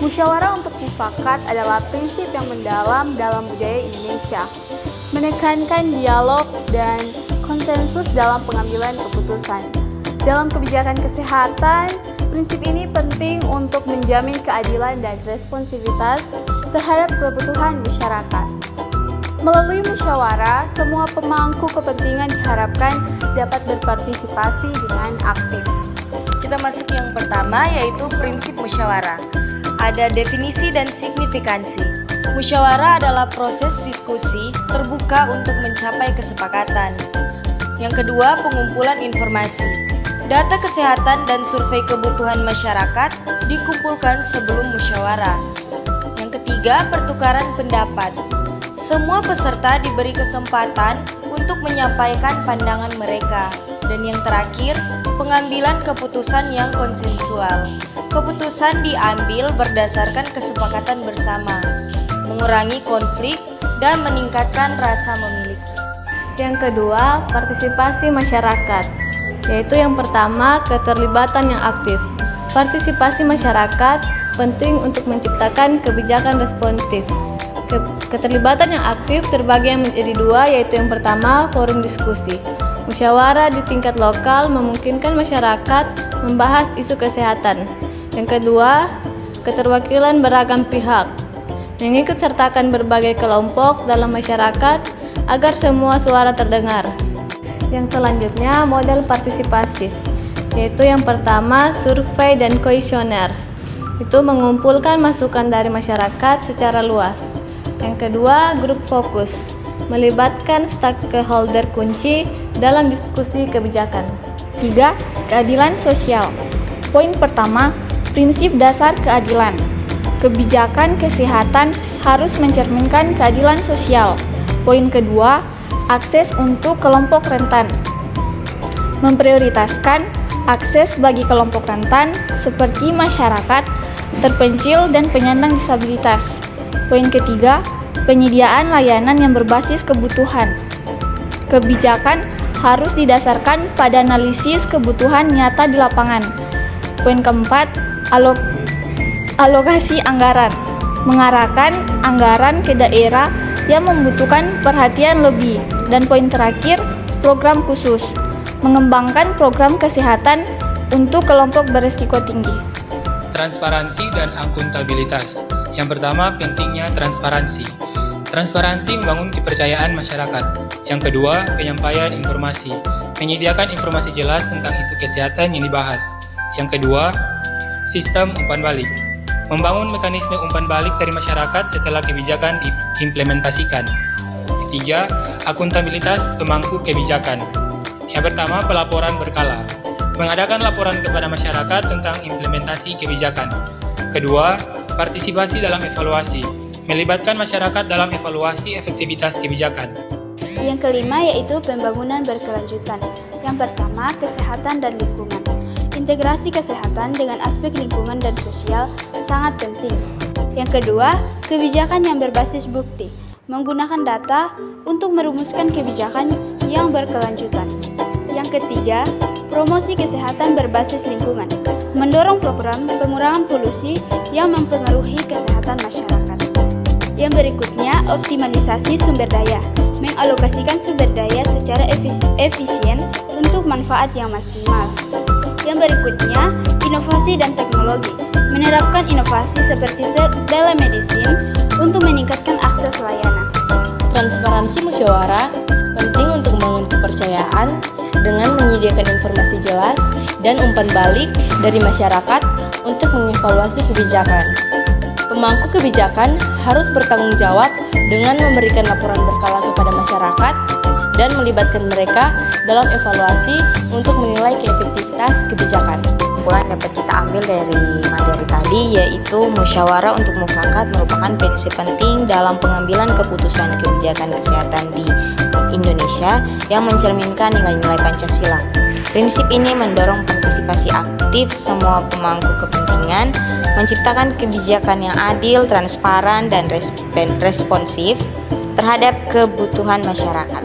Musyawarah untuk mufakat adalah prinsip yang mendalam dalam budaya Indonesia, menekankan dialog dan konsensus dalam pengambilan keputusan. Dalam kebijakan kesehatan, prinsip ini penting untuk menjamin keadilan dan responsivitas terhadap kebutuhan masyarakat. Melalui musyawarah, semua pemangku kepentingan diharapkan dapat berpartisipasi dengan aktif. Kita masuk yang pertama, yaitu prinsip musyawarah. Ada definisi dan signifikansi. Musyawarah adalah proses diskusi terbuka untuk mencapai kesepakatan. Yang kedua, pengumpulan informasi. Data kesehatan dan survei kebutuhan masyarakat dikumpulkan sebelum musyawarah. Yang ketiga, pertukaran pendapat. Semua peserta diberi kesempatan untuk menyampaikan pandangan mereka. Dan yang terakhir, pengambilan keputusan yang konsensual. Keputusan diambil berdasarkan kesepakatan bersama, mengurangi konflik dan meningkatkan rasa memiliki. Yang kedua, partisipasi masyarakat, yaitu yang pertama, keterlibatan yang aktif. Partisipasi masyarakat penting untuk menciptakan kebijakan responsif. Keterlibatan yang aktif terbagi menjadi dua, yaitu yang pertama, forum diskusi. Musyawarah di tingkat lokal memungkinkan masyarakat membahas isu kesehatan. Yang kedua, keterwakilan beragam pihak, mengikut sertakan berbagai kelompok dalam masyarakat agar semua suara terdengar. Yang selanjutnya, model partisipasif, yaitu yang pertama, survei dan kuesioner. Itu mengumpulkan masukan dari masyarakat secara luas. Yang kedua, grup fokus, melibatkan stakeholder kunci dalam diskusi kebijakan. 3. Keadilan sosial. Poin pertama, prinsip dasar keadilan. Kebijakan kesehatan harus mencerminkan keadilan sosial. Poin kedua, akses untuk kelompok rentan. Memprioritaskan akses bagi kelompok rentan seperti masyarakat terpencil dan penyandang disabilitas. Poin ketiga, penyediaan layanan yang berbasis kebutuhan. Kebijakan harus didasarkan pada analisis kebutuhan nyata di lapangan. Poin keempat, alokasi anggaran. Mengarahkan anggaran ke daerah yang membutuhkan perhatian lebih. Dan poin terakhir, program khusus. Mengembangkan program kesehatan untuk kelompok berisiko tinggi. Transparansi dan akuntabilitas. Yang pertama, pentingnya transparansi. Transparansi membangun kepercayaan masyarakat. Yang kedua, penyampaian informasi. Menyediakan informasi jelas tentang isu kesehatan yang dibahas. Yang kedua, sistem umpan balik. Membangun mekanisme umpan balik dari masyarakat setelah kebijakan diimplementasikan. Ketiga, akuntabilitas pemangku kebijakan. Yang pertama, pelaporan berkala. Mengadakan laporan kepada masyarakat tentang implementasi kebijakan. Kedua, partisipasi dalam evaluasi. Melibatkan masyarakat dalam evaluasi efektivitas kebijakan. Yang kelima yaitu pembangunan berkelanjutan. Yang pertama, kesehatan dan lingkungan. Integrasi kesehatan dengan aspek lingkungan dan sosial sangat penting. Yang kedua, kebijakan yang berbasis bukti. Menggunakan data untuk merumuskan kebijakan yang berkelanjutan. Yang ketiga, promosi kesehatan berbasis lingkungan, mendorong program pengurangan polusi yang mempengaruhi kesehatan masyarakat. Yang berikutnya, optimalisasi sumber daya, mengalokasikan sumber daya secara efisien untuk manfaat yang maksimal. Yang berikutnya, inovasi dan teknologi, menerapkan inovasi seperti telemedicine untuk meningkatkan akses layanan. Transparansi musyawarah penting untuk membangun kepercayaan dengan menyediakan informasi jelas dan umpan balik dari masyarakat untuk mengevaluasi kebijakan. Pemangku kebijakan harus bertanggung jawab dengan memberikan laporan berkala kepada masyarakat dan melibatkan mereka dalam evaluasi untuk menilai keefektivitas kebijakan. Kesimpulan dapat kita ambil dari materi tadi, yaitu musyawarah untuk mufakat merupakan prinsip penting dalam pengambilan keputusan kebijakan kesehatan di Indonesia yang mencerminkan nilai-nilai Pancasila. Prinsip ini mendorong partisipasi aktif semua pemangku kepentingan, menciptakan kebijakan yang adil, transparan, dan responsif terhadap kebutuhan masyarakat.